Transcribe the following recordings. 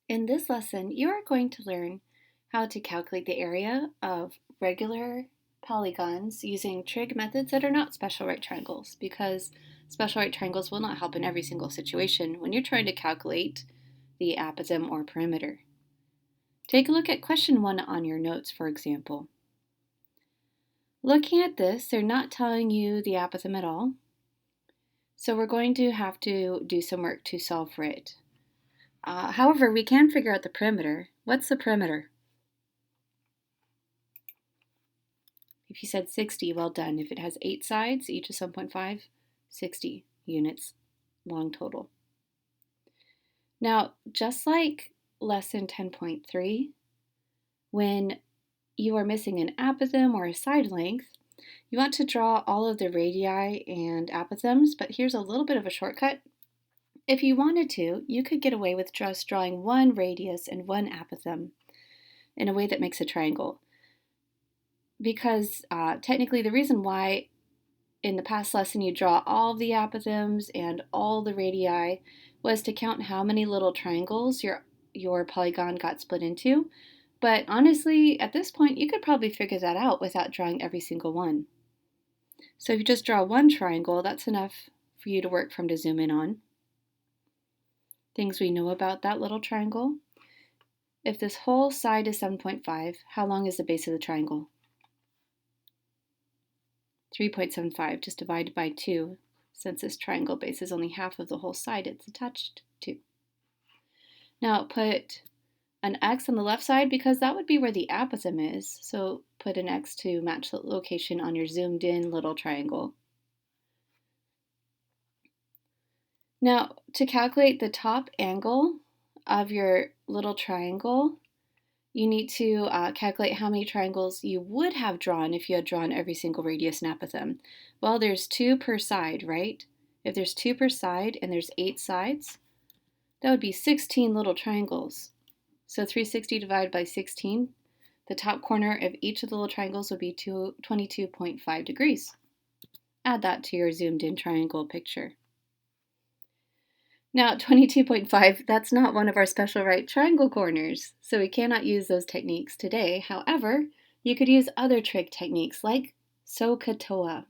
In this lesson, you are going to learn how to calculate the area of regular polygons using trig methods that are not special right triangles, because special right triangles will not help in every single situation when you're trying to calculate the apothem or perimeter. Take a look at question 1 on your notes, for example. Looking at this, they're not telling you the apothem at all, so we're going to have to do some work to solve for it. However, we can figure out the perimeter. What's the perimeter? If you said 60, well done. If it has 8 sides, each is 7.5, 60 units long total. Now, just like lesson 10.3, when you are missing an apothem or a side length, you want to draw all of the radii and apothems, but here's a little bit of a shortcut. If you wanted to, you could get away with just drawing one radius and one apothem in a way that makes a triangle. Because technically the reason why in the past lesson you draw all of the apothems and all the radii was to count how many little triangles your polygon got split into. But honestly, at this point, you could probably figure that out without drawing every single one. So if you just draw one triangle, that's enough for you to work from to zoom in on. Things we know about that little triangle. If this whole side is 7.5, how long is the base of the triangle? 3.75, just divided by 2, since this triangle base is only half of the whole side it's attached to. Now put an X on the left side because that would be where the apothem is, so put an X to match the location on your zoomed in little triangle. Now, to calculate the top angle of your little triangle, you need to calculate how many triangles you would have drawn if you had drawn every single radius and apothem. Well, there's 2 per side, right? If there's 2 per side and there's 8 sides, that would be 16 little triangles. So 360 divided by 16, the top corner of each of the little triangles would be 22.5 degrees. Add that to your zoomed in triangle picture. Now, 22.5, that's not one of our special right triangle corners, so we cannot use those techniques today. However, you could use other trig techniques like SOHCAHTOA.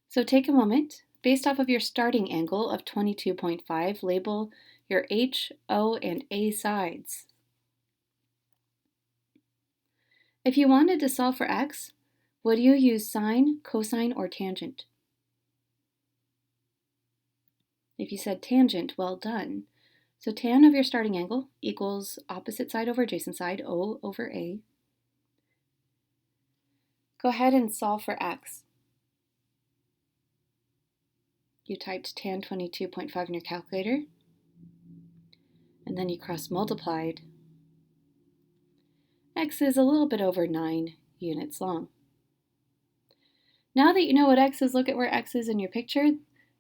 So take a moment, based off of your starting angle of 22.5, label your H, O, and A sides. If you wanted to solve for x, would you use sine, cosine, or tangent? If you said tangent, well done. So tan of your starting angle equals opposite side over adjacent side, O over A. Go ahead and solve for x. You typed tan 22.5 in your calculator, and then you cross multiplied. X is a little bit over 9 units long. Now that you know what x is, look at where x is in your picture.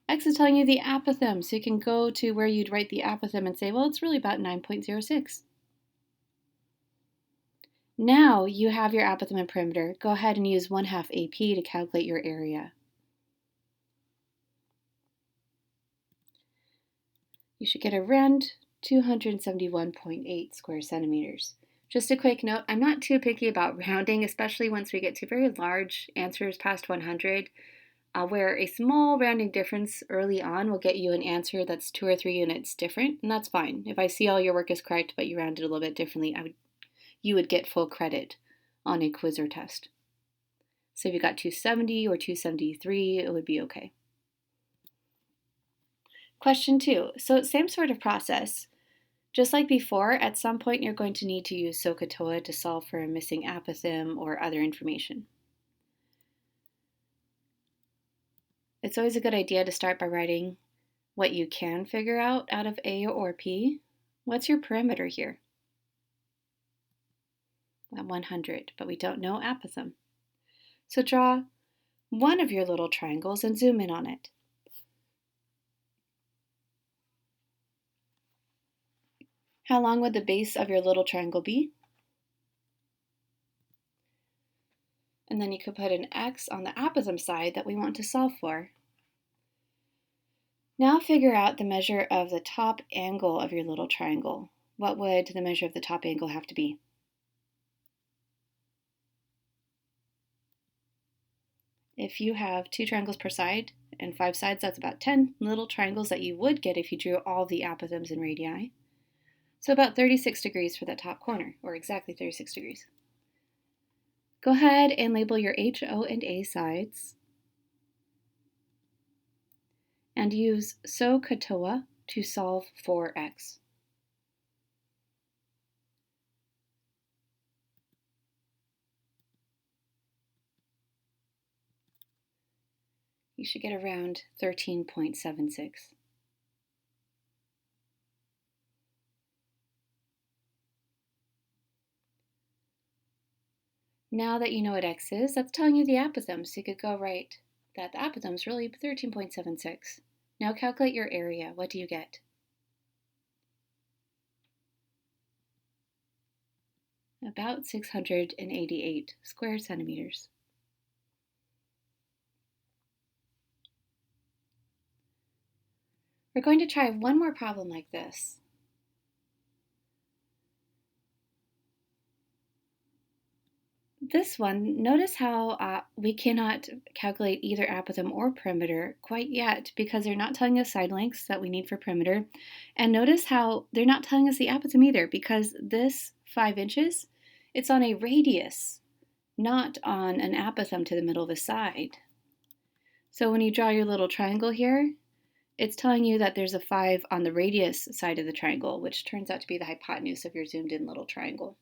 X is telling you the apothem, so you can go to where you'd write the apothem and say, well, it's really about 9.06. Now you have your apothem and perimeter. Go ahead and use 1/2 AP to calculate your area. You should get around 271.8 square centimeters. Just a quick note, I'm not too picky about rounding, especially once we get to very large answers past 100. Where a small rounding difference early on will get you an answer that's 2 or 3 units different, and that's fine. If I see all your work is correct, but you rounded a little bit differently, you would get full credit on a quiz or test. So if you got 270 or 273, it would be okay. Question 2. So same sort of process. Just like before, at some point you're going to need to use SOHCAHTOA to solve for a missing apothem or other information. It's always a good idea to start by writing what you can figure out of A or P. What's your perimeter here? At 100, but we don't know apothem. So draw one of your little triangles and zoom in on it. How long would the base of your little triangle be? And then you could put an X on the apothem side that we want to solve for. Now figure out the measure of the top angle of your little triangle. What would the measure of the top angle have to be? If you have 2 triangles per side and 5 sides, that's about 10 little triangles that you would get if you drew all the apothems and radii. So about 36 degrees for that top corner, or exactly 36 degrees. Go ahead and label your H, O, and A sides. And use SOHCAHTOA to solve for x. You should get around 13.76. Now that you know what x is, that's telling you the apothem, so you could go write that the apothem is really 13.76. Now calculate your area. What do you get? About 688 square centimeters. We're going to try one more problem like this. This one, notice how we cannot calculate either apothem or perimeter quite yet because they're not telling us side lengths that we need for perimeter. And notice how they're not telling us the apothem either because this 5 inches, it's on a radius, not on an apothem to the middle of a side. So when you draw your little triangle here, it's telling you that there's a 5 on the radius side of the triangle, which turns out to be the hypotenuse of your zoomed in little triangle.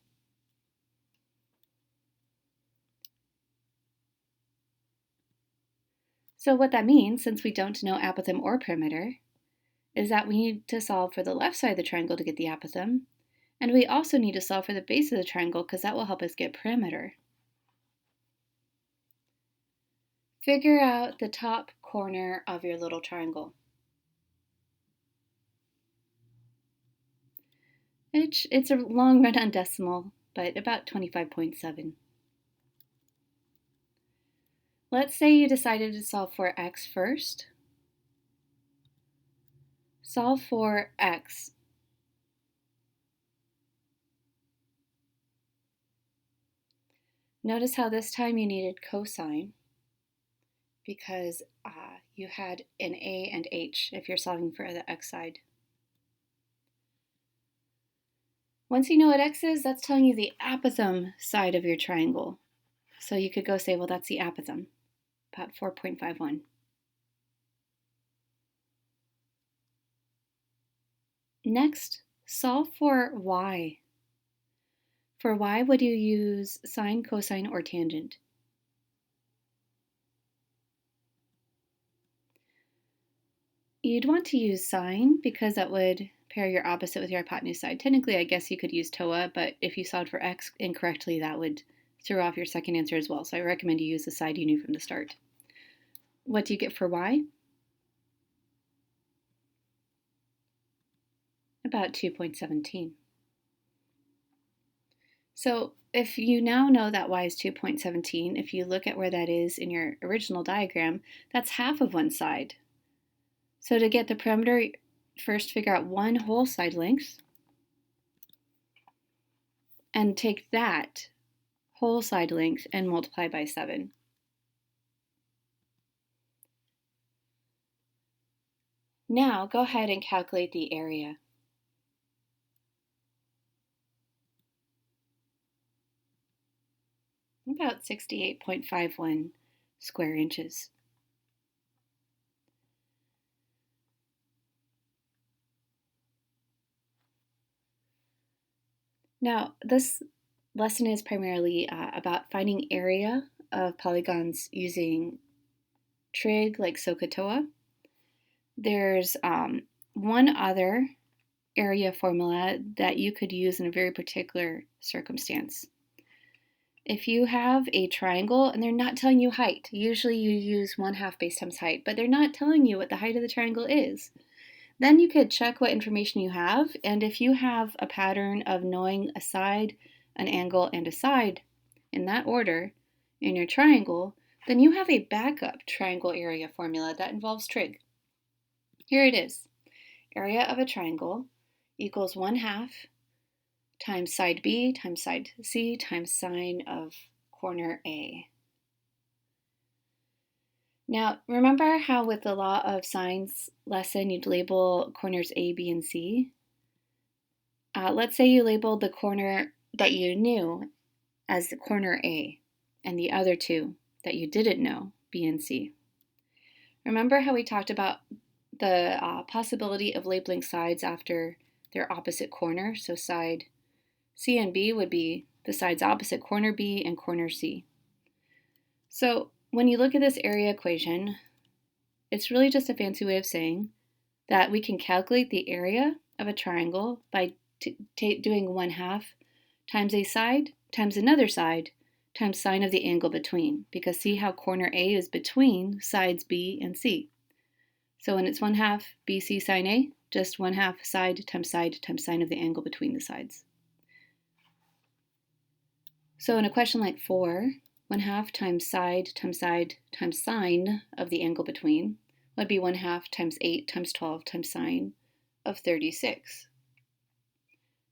So what that means, since we don't know apothem or perimeter, is that we need to solve for the left side of the triangle to get the apothem, and we also need to solve for the base of the triangle because that will help us get perimeter. Figure out the top corner of your little triangle. It's a long run-on decimal, but about 25.7. Let's say you decided to solve for x first. Solve for x. Notice how this time you needed cosine because you had an a and h if you're solving for the x side. Once you know what x is, that's telling you the apothem side of your triangle. So you could go say, well, that's the apothem, about 4.51. Next, solve for y. For y, would you use sine, cosine, or tangent? You'd want to use sine because that would pair your opposite with your hypotenuse side. Technically, I guess you could use TOA, but if you solved for x incorrectly, that would throw off your second answer as well. So I recommend you use the side you knew from the start. What do you get for y? About 2.17. So if you now know that y is 2.17, if you look at where that is in your original diagram, that's half of one side. So to get the perimeter, first figure out one whole side length and take that whole side length and multiply by 7. Now go ahead and calculate the area. About 68.51 square inches. Now, this lesson is primarily about finding area of polygons using trig like SOHCAHTOA. There's one other area formula that you could use in a very particular circumstance. If you have a triangle and they're not telling you height, usually you use 1/2 base times height, but they're not telling you what the height of the triangle is. Then you could check what information you have, and if you have a pattern of knowing a side, an angle, and a side in that order in your triangle, then you have a backup triangle area formula that involves trig. Here it is. Area of a triangle equals 1/2 times side B times side C times sine of corner A. Now, remember how with the law of sines lesson, you'd label corners A, B, and C? Let's say you labeled the corner that you knew as the corner A, and the other two that you didn't know, B and C. Remember how we talked about the possibility of labeling sides after their opposite corner? So side C and B would be the sides opposite corner B and corner C. So when you look at this area equation, it's really just a fancy way of saying that we can calculate the area of a triangle by doing 1/2 times a side times another side times sine of the angle between, because see how corner A is between sides B and C. So when it's 1/2 BC sine A, just 1/2 side times sine of the angle between the sides. So in a question like 4, 1/2 times side times sine of the angle between would be 1/2 times 8 times 12 times sine of 36.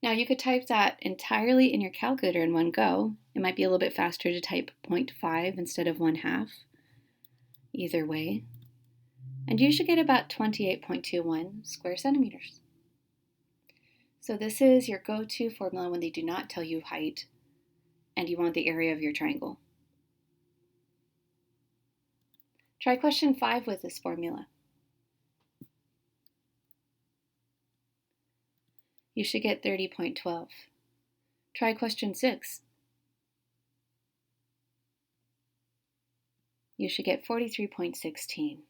Now you could type that entirely in your calculator in one go. It might be a little bit faster to type 0.5 instead of 1/2. Either way. And you should get about 28.21 square centimeters. So this is your go-to formula when they do not tell you height and you want the area of your triangle. Try question 5 with this formula. You should get 30.12. Try question 6. You should get 43.16.